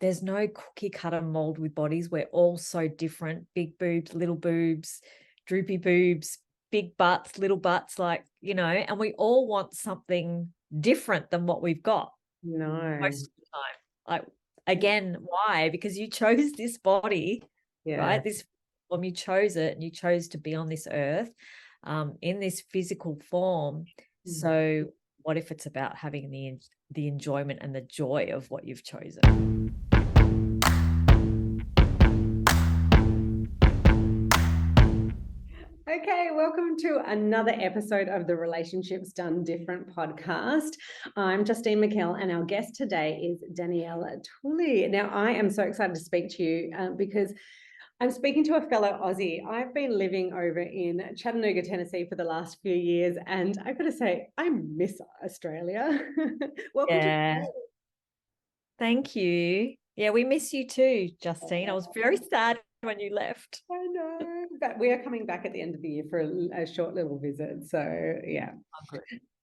there's no cookie cutter mold with bodies. We're all so different. Big boobs, little boobs, droopy boobs, big butts, little butts, like, and we all want something different than what we've got No. most of the time. Like, again, why? Because you chose this body, right? This form, you chose it, and you chose to be on this earth in this physical form. So what if it's about having the enjoyment and the joy of what you've chosen? Okay, welcome to another episode of the Relationships Done Different podcast. I'm Justine McKell, and our guest today is Danielle Tooley. Now, I am so excited to speak to you because I'm speaking to a fellow Aussie. I've been living over in Chattanooga, Tennessee for the last few years, and I've got to say, I miss Australia. Welcome to. Thank you. Yeah, we miss you too, Justine. I was very sad when you left. I know, but we are coming back at the end of the year for a short little visit. So, yeah.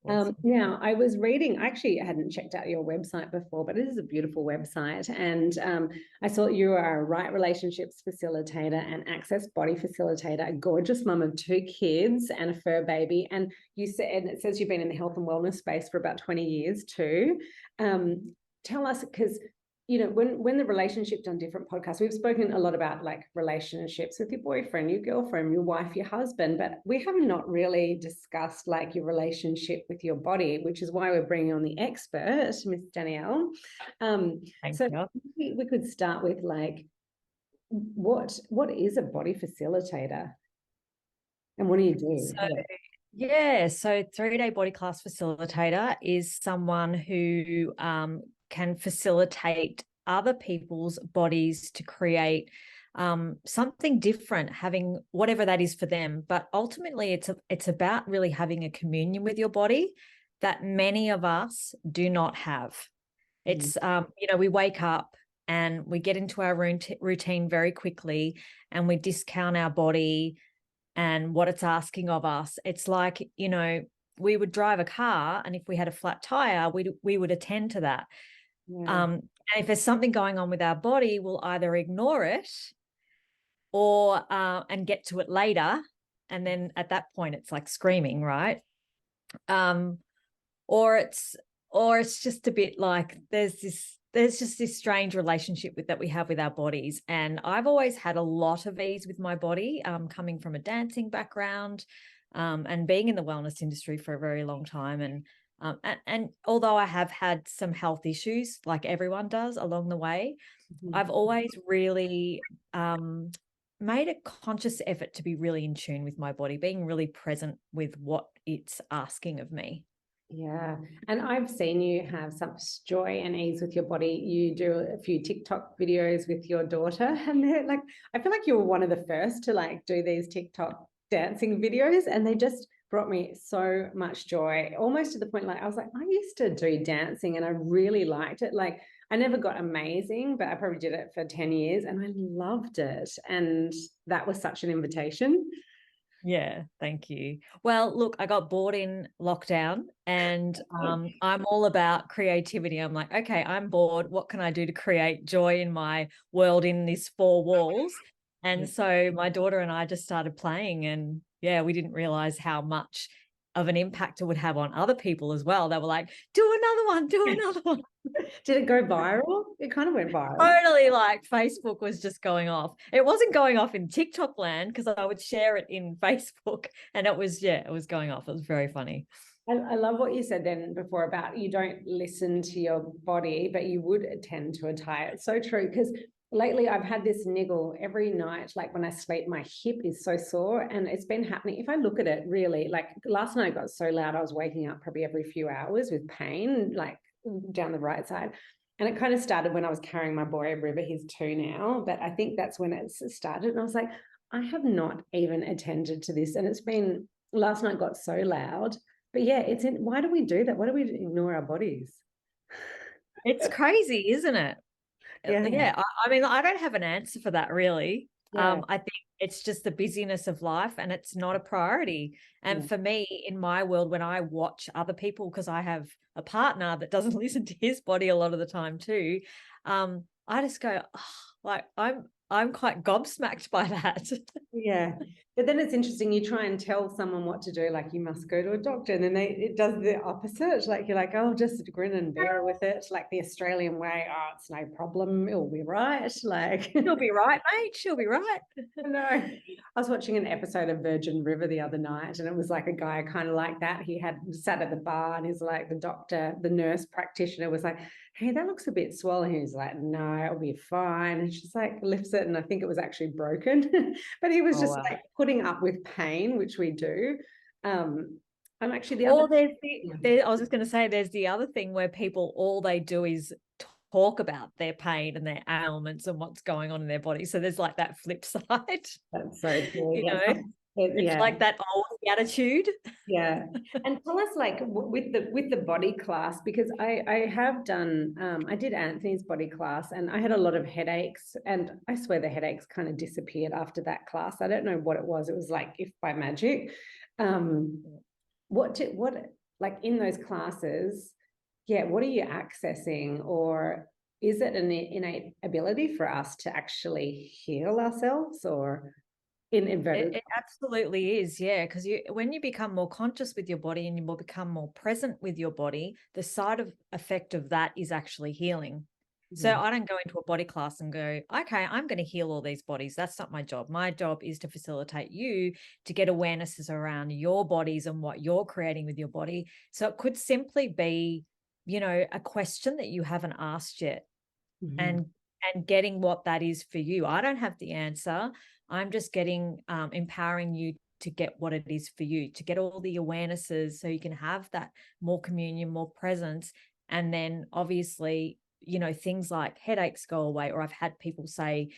Awesome. Now, I was reading, I actually hadn't checked out your website before, but it is a beautiful website. And I saw you are a right relationships facilitator and access body facilitator, a gorgeous mum of 2 kids and a fur baby. And you said, and it says you've been in the health and wellness space for about 20 years too. Tell us, because when the Relationship Done Different podcast, we've spoken a lot about like relationships with your boyfriend, your girlfriend, your wife, your husband, but we have not really discussed like your relationship with your body, which is why we're bringing on the expert, Miss Danielle. So we could start with like, what is a body facilitator, and what do you do? So 3-day body class facilitator is someone who can facilitate other people's bodies to create something different, having whatever that is for them. But ultimately, it's about really having a communion with your body that many of us do not have. It's, we wake up and we get into our routine very quickly, and we discount our body and what it's asking of us. It's like, we would drive a car, and if we had a flat tire, we would attend to that. And if there's something going on with our body, we'll either ignore it or and get to it later. And then at that point, it's like screaming, right? Or it's just a bit like there's just this strange relationship that we have with our bodies. And I've always had a lot of ease with my body, coming from a dancing background, and being in the wellness industry for a very long time. And although I have had some health issues, like everyone does along the way, I've always really made a conscious effort to be really in tune with my body, being really present with what it's asking of me. Yeah. And I've seen you have some joy and ease with your body. You do a few TikTok videos with your daughter, and they're like, I feel like you were one of the first to like do these TikTok dancing videos, and they just brought me so much joy, almost to the point like I was like, I used to do dancing and I really liked it. Like I never got amazing, but I probably did it for 10 years and I loved it. And that was such an invitation. Yeah, thank you. Well, look, I got bored in lockdown, and I'm all about creativity. I'm like, okay, I'm bored. What can I do to create joy in my world in these 4 walls? And so my daughter and I just started playing, and yeah, we didn't realize how much of an impact it would have on other people as well. They were like, do another one, do another one. Did it go viral? It kind of went viral. Totally, like Facebook was just going off. It wasn't going off in TikTok land because I would share it in Facebook, and it was going off. It was very funny. I love what you said then before about you don't listen to your body, but you would attend to a tire. It's so true, because lately I've had this niggle every night. Like when I sleep, my hip is so sore, and it's been happening. If I look at it really, like last night got so loud, I was waking up probably every few hours with pain, like down the right side. And it kind of started when I was carrying my boy River. He's 2 now, but I think that's when it started. And I was like, I have not even attended to this. And it's been, last night got so loud. But yeah, why do we do that? Why do we ignore our bodies? It's crazy, isn't it? Yeah. I mean, I don't have an answer for that really. Yeah. I think it's just the busyness of life, and it's not a priority. And for me, in my world, when I watch other people, because I have a partner that doesn't listen to his body a lot of the time too, I just go, oh, like I'm quite gobsmacked by that. Yeah. But then it's interesting, you try and tell someone what to do, like you must go to a doctor, and then it does the opposite. Like you're like, oh, just grin and bear with it. Like the Australian way, oh, it's no problem, it'll be right. Like She'll be right, mate. She'll be right. no. I was watching an episode of Virgin River the other night, and it was like a guy kind of like that. He had sat at the bar, and he's like, the nurse practitioner was like, hey, that looks a bit swollen. He's like, no, it'll be fine. And she's like, lifts it, and I think it was actually broken. But he was Oh, just wow. like putting up with pain, which we do. I'm actually the other. Or I was just going to say, there's the other thing where people, all they do is talk about their pain and their ailments and what's going on in their body. So there's like that flip side, That's so true. you Yeah, know, it's yeah. like that old attitude. Yeah. And tell us, like, with the body class, because I have done I did Anthony's body class, and I had a lot of headaches, and I swear the headaches kind of disappeared after that class. I don't know what it was. It was like if by magic. Um what like in those classes, yeah, what are you accessing, or is it an innate ability for us to actually heal ourselves, or in inverted? It absolutely is, yeah. Because when you become more conscious with your body and you will become more present with your body, the side effect of that is actually healing. So I don't go into a body class and go, okay, I'm going to heal all these bodies. That's not my job. My job is to facilitate you to get awarenesses around your bodies and what you're creating with your body. So it could simply be, a question that you haven't asked yet, and getting what that is for you. I don't have the answer. I'm just empowering you to get what it is for you, to get all the awarenesses so you can have that more communion, more presence. And then obviously, things like headaches go away. Or I've had people say,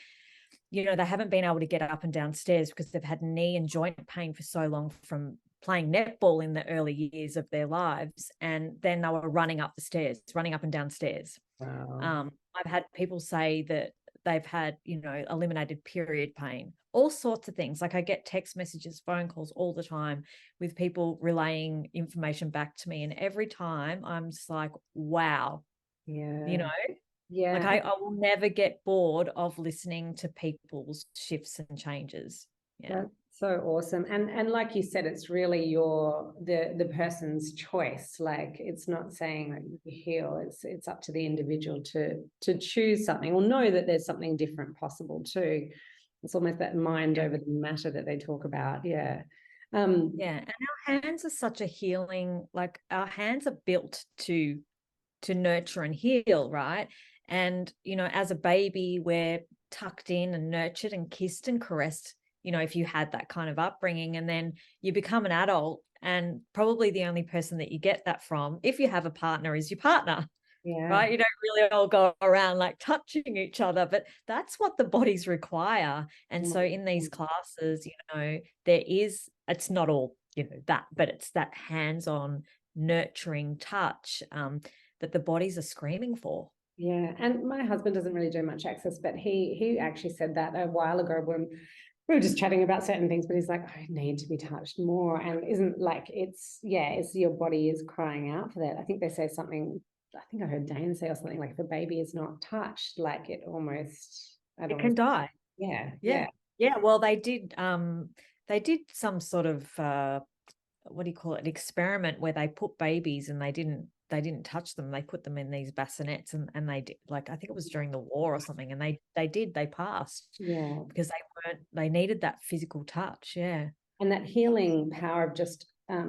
they haven't been able to get up and down stairs because they've had knee and joint pain for so long from playing netball in the early years of their lives. And then they were running up and down stairs. Wow. I've had people say that they've had, eliminated period pain, all sorts of things. Like I get text messages, phone calls all the time with people relaying information back to me. And every time I'm just like, wow, Yeah. like Yeah. I will never get bored of listening to people's shifts and changes. Yeah. That's so awesome. And like you said, it's really the person's choice. Like it's not saying like you heal. It's up to the individual to choose something, or know that there's something different possible too. It's almost that mind over the matter that they talk about. Yeah. Yeah. And our hands are such a healing, like our hands are built to nurture and heal, right? And as a baby, we're tucked in and nurtured and kissed and caressed, if you had that kind of upbringing. And then you become an adult, and probably the only person that you get that from, if you have a partner, is your partner. Yeah. Right? You don't really all go around like touching each other, but that's what the bodies require. And so in these classes, it's not all, that, but it's that hands-on nurturing touch that the bodies are screaming for. Yeah. And my husband doesn't really do much access, but he actually said that a while ago when we were just chatting about certain things, but he's like, I need to be touched more. And isn't like, it's your body is crying out for that. I think they say something, I think I heard Dane say or something like, if a baby is not touched, like it Can die. Yeah. Yeah. Yeah. Well, they did some sort of what do you call it, experiment where they put babies and they didn't touch them. They put them in these bassinets, and they did, like, I think it was during the war or something, and they passed. Yeah. Because they needed that physical touch. Yeah. And that healing power of just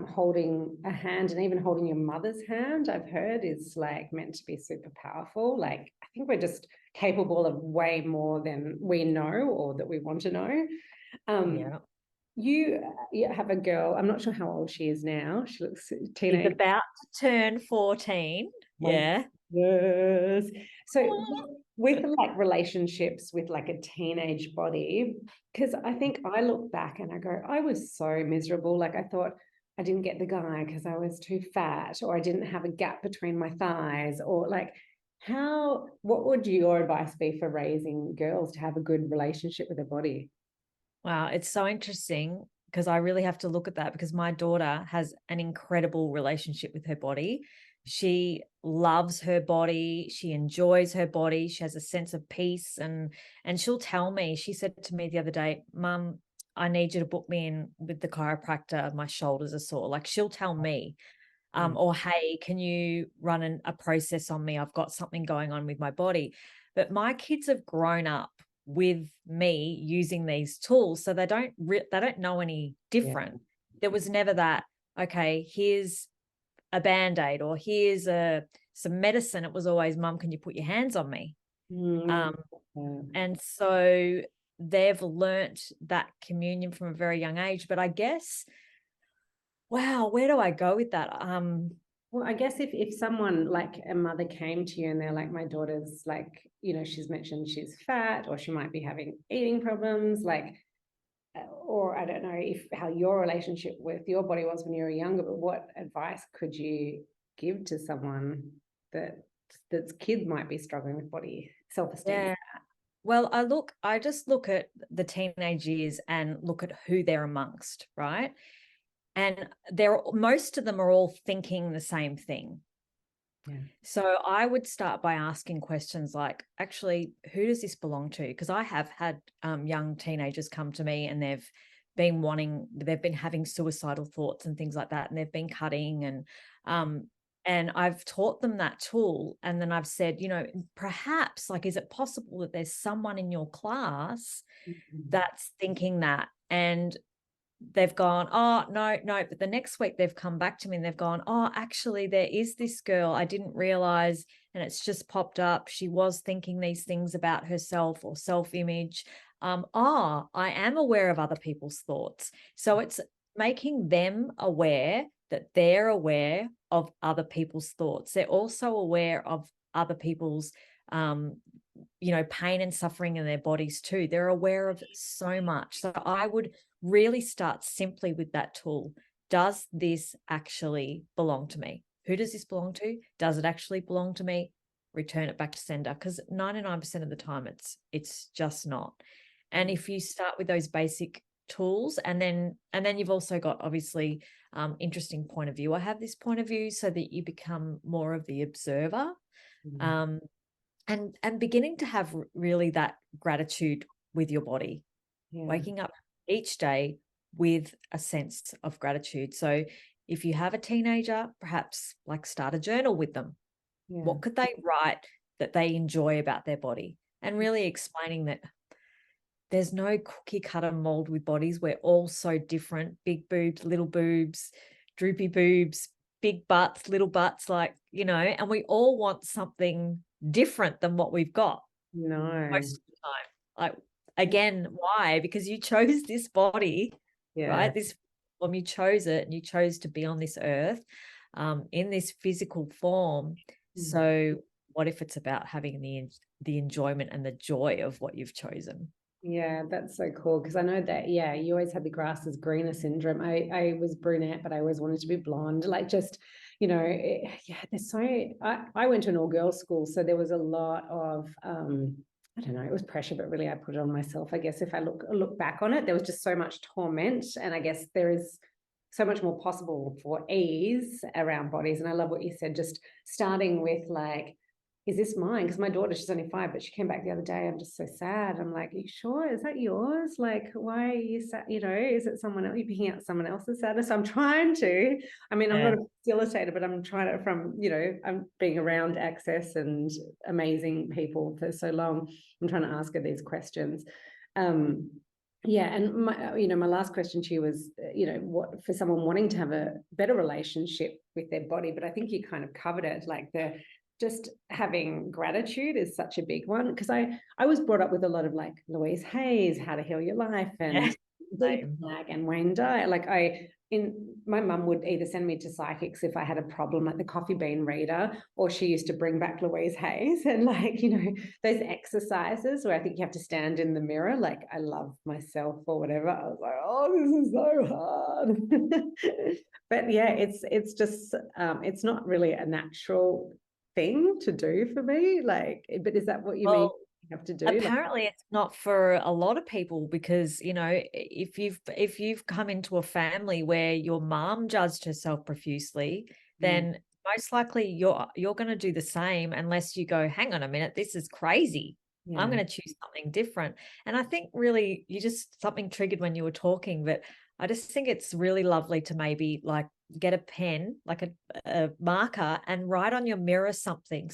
holding a hand, and even holding your mother's hand, I've heard, is like meant to be super powerful. Like I think we're just capable of way more than we know or that we want to know. Yeah. You have a girl, I'm not sure how old she is now. She looks teenage. She's about to turn 14. Yeah. Yes. So with like relationships with like a teenage body, because I think I look back and I go, I was so miserable. Like I thought I didn't get the guy because I was too fat, or I didn't have a gap between my thighs, or like what would your advice be for raising girls to have a good relationship with their body? Wow. It's so interesting because I really have to look at that, because my daughter has an incredible relationship with her body. She loves her body. She enjoys her body. She has a sense of peace. And she'll tell me, she said to me the other day, Mum, I need you to book me in with the chiropractor. My shoulders are sore. Like, she'll tell me, or, hey, can you run a process on me? I've got something going on with my body. But my kids have grown up with me using these tools, so they don't know any different. There was never that, okay, here's a Band-Aid or here's some medicine. It was always, Mum, can you put your hands on me? And so they've learnt that communion from a very young age. But I guess, wow, where do I go with that? Well, I guess if someone like a mother came to you and they're like, my daughter's like, she's mentioned she's fat, or she might be having eating problems, like, or I don't know how your relationship with your body was when you were younger, but what advice could you give to someone that's kid might be struggling with body self-esteem? Yeah. Well, I just look at the teenage years and look at who they're amongst, right? And most of them are all thinking the same thing. Yeah. So I would start by asking questions like, actually, who does this belong to? Because I have had young teenagers come to me and they've been having suicidal thoughts and things like that, and they've been cutting, and I've taught them that tool. And then I've said, perhaps, like, is it possible that there's someone in your class that's thinking that? And they've gone, oh, no. But the next week they've come back to me and they've gone, oh, actually, there is this girl I didn't realize, and it's just popped up. She was thinking these things about herself or self-image. I am aware of other people's thoughts. So it's making them aware that they're aware of other people's thoughts. They're also aware of other people's pain and suffering in their bodies too. They're aware of so much. So I would really start simply with that tool. Does this actually belong to me? Who does this belong to? Does it actually belong to me? Return it back to sender, because 99% of the time it's just not. And if you start with those basic tools, and then you've also got, obviously, interesting point of view. I have this point of view so that you become more of the observer. And beginning to have really that gratitude with your body, waking up each day with a sense of gratitude. So if you have a teenager, perhaps like start a journal with them. What could they write that they enjoy about their body? And really explaining that there's no cookie cutter mold with bodies. We're all so different: big boobs, little boobs, droopy boobs, big butts, little butts, and we all want something different than what we've got. Most of the time. Like, again, why? Because you chose this body, right? When you chose it, and you chose to be on this earth, in this physical form. So what if it's about having the enjoyment and the joy of what you've chosen? Yeah, that's so cool, because I know that, you always had the grass is greener syndrome. I was brunette, but I always wanted to be blonde. Like, just, there's I went to an all-girls school, so there was a lot of, I don't know, it was pressure, but really I put it on myself. I guess if I look back on it, there was just so much torment, and I guess there is so much more possible for ease around bodies. And I love what you said, just starting with, like, is this mine? Because my daughter, she's only 5, but she came back the other day. I'm just so sad. I'm like, are you sure? Is that yours? Like, why are you sad? Is it someone else? You're picking out someone else's sadness. So I'm trying to, I'm not a facilitator, but I'm trying to, I'm being around Access and amazing people for so long. I'm trying to ask her these questions. And my last question to you was, what for someone wanting to have a better relationship with their body, but I think you kind of covered it, like just having gratitude is such a big one, because I was brought up with a lot of, like, Louise Hay's How to Heal Your Life and Deep Flag and Wayne Dyer. Like, my mum would either send me to psychics if I had a problem, like the coffee bean reader, or she used to bring back Louise Hay's and, like, those exercises where I think you have to stand in the mirror, like, I love myself or whatever. I was like, oh, this is so hard. But yeah, it's just it's not really a natural thing to do for me, like, but is that what you mean you have to do? Apparently it's not for a lot of people, because if you've come into a family where your mom judged herself profusely, then most likely you're going to do the same unless you go, hang on a minute, this is crazy. I'm Yeah. going to choose something different. And I think really something triggered when you were talking, but I just think it's really lovely to maybe like get a pen, like a marker, and write on your mirror something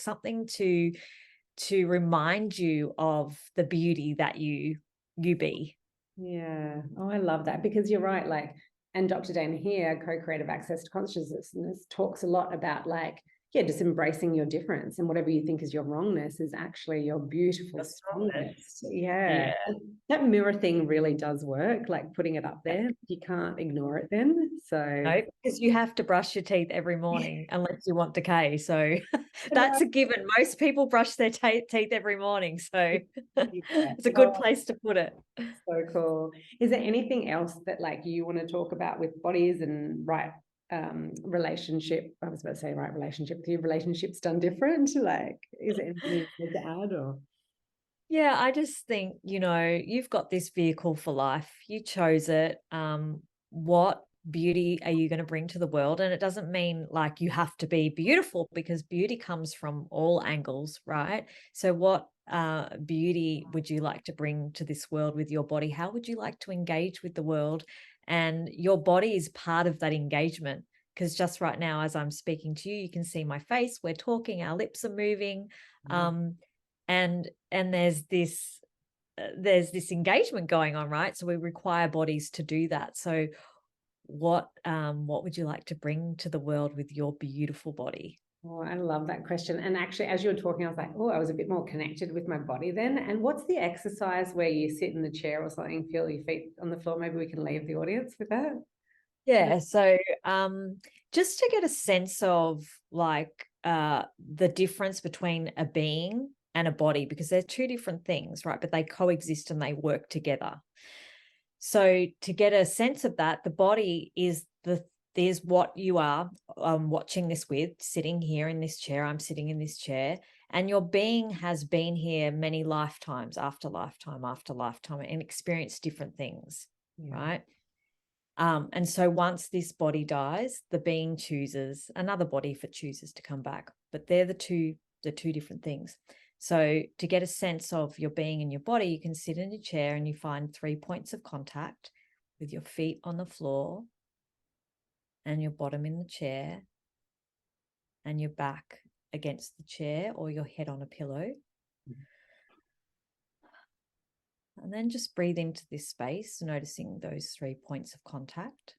to remind you of the beauty that you be. Yeah. Oh, I love that, because you're right. Like, and Dr. Dana here, co-creative access to consciousness, talks a lot about like, yeah, just embracing your difference, and whatever you think is your wrongness is actually your beautiful strongness. Yeah. Yeah. And that mirror thing really does work, like putting it up there. You can't ignore it then. So No, because you have to brush your teeth every morning unless you want decay. So that's a given. Most people brush their teeth every morning. So yeah. it's a good Oh, place to put it. so cool. Is there anything else that like you want to talk about with bodies and relationship? I was about to say right relationship with your relationships done different. Like, is there anything you want to add or? Yeah, I just think, you've got this vehicle for life. You chose it. What beauty are you going to bring to the world? And it doesn't mean like you have to be beautiful, because beauty comes from all angles, right? So what beauty would you like to bring to this world with your body? How would you like to engage with the world? And your body is part of that engagement, because just right now, as I'm speaking to you, you can see my face, we're talking, our lips are moving. And there's this engagement going on, right? So we require bodies to do that. So what would you like to bring to the world with your beautiful body? Oh, I love that question. And actually, as you were talking, I was like, oh, I was a bit more connected with my body then. And what's the exercise where you sit in the chair or something, feel your feet on the floor? Maybe we can leave the audience with that. Yeah, so just to get a sense of like the difference between a being and a body, because they're two different things, right? But they coexist and they work together. So to get a sense of that, the body is what you are watching this with, sitting here in this chair. I'm sitting in this chair, and your being has been here many lifetimes after lifetime after lifetime and experienced different things, right? And so once this body dies, the being chooses another body if it chooses to come back. But they're the two different things. So to get a sense of your being in your body, you can sit in a chair and you find 3 points of contact with your feet on the floor and your bottom in the chair and your back against the chair or your head on a pillow. And then just breathe into this space, noticing those 3 points of contact.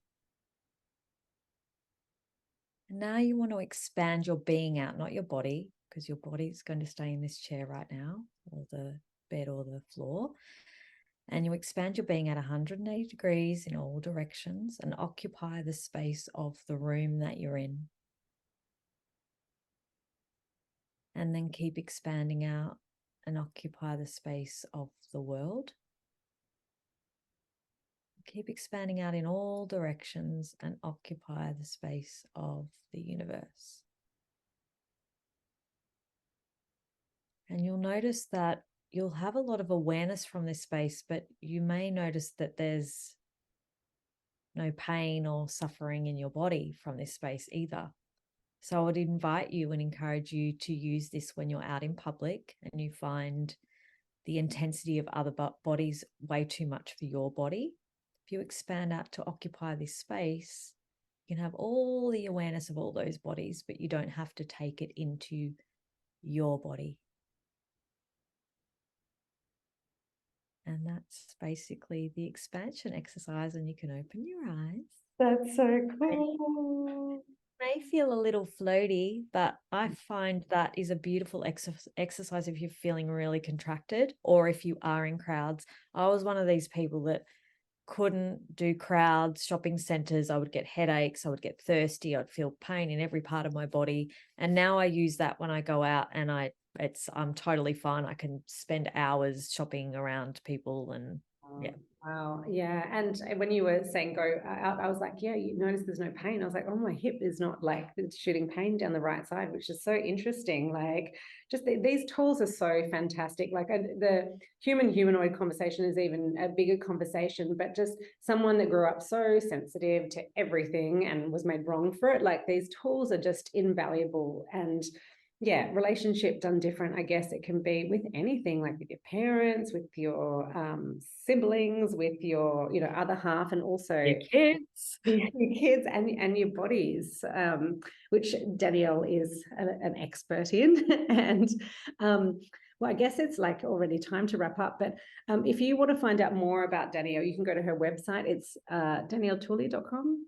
And now you want to expand your being out, not your body, because your body is going to stay in this chair right now, or the bed or the floor. And you expand your being at 180 degrees in all directions and occupy the space of the room that you're in. And then keep expanding out and occupy the space of the world. Keep expanding out in all directions and occupy the space of the universe. And you'll notice that you'll have a lot of awareness from this space, but you may notice that there's no pain or suffering in your body from this space either. So I would invite you and encourage you to use this when you're out in public and you find the intensity of other bodies way too much for your body. If you expand out to occupy this space, you can have all the awareness of all those bodies, but you don't have to take it into your body. And that's basically the expansion exercise, and you can open your eyes. That's so cool. May feel a little floaty, but I find that is a beautiful exercise if you're feeling really contracted or if you are in crowds. I was one of these people that couldn't do crowds, shopping centers. I would get headaches, I would get thirsty, I'd feel pain in every part of my body. And now I use that when I go out, and I'm totally fine. I can spend hours shopping around people, and yeah. Wow. Yeah. And when you were saying go out, I was like, yeah, you notice there's no pain. I was like, oh, my hip is not like it's shooting pain down the right side, which is so interesting. Like, just these tools are so fantastic. Like, the human humanoid conversation is even a bigger conversation, but just someone that grew up so sensitive to everything and was made wrong for it. Like, these tools are just invaluable. And yeah, relationship done different, I guess it can be with anything, like with your parents, with your siblings, with your, you know, other half, and also Your kids. your kids and your bodies, which Danielle is an expert in. And well, I guess it's like already time to wrap up, but if you want to find out more about Danielle, you can go to her website. It's danielletooley.com.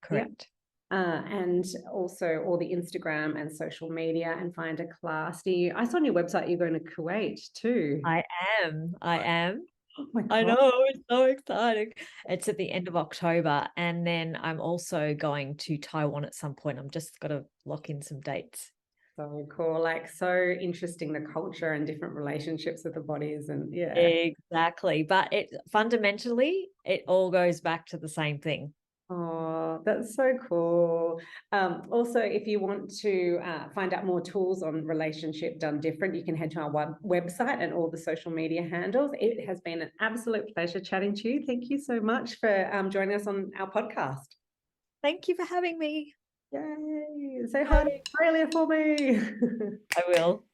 Correct. And also all the Instagram and social media, and find a class. I saw on your website you're going to Kuwait too. I am. Oh my I God. know, it's so exciting. It's at the end of October. And then I'm also going to Taiwan at some point. I'm just got to lock in some dates. So cool. Like, so interesting, the culture and different relationships with the bodies. And yeah. Exactly. But it fundamentally, it all goes back to the same thing. Oh, that's so cool. Also, if you want to find out more tools on relationship done different, you can head to our website and all the social media handles. It has been an absolute pleasure chatting to you. Thank you so much for joining us on our podcast. Thank you for having me. Yay. Say hi to Australia for me. I will.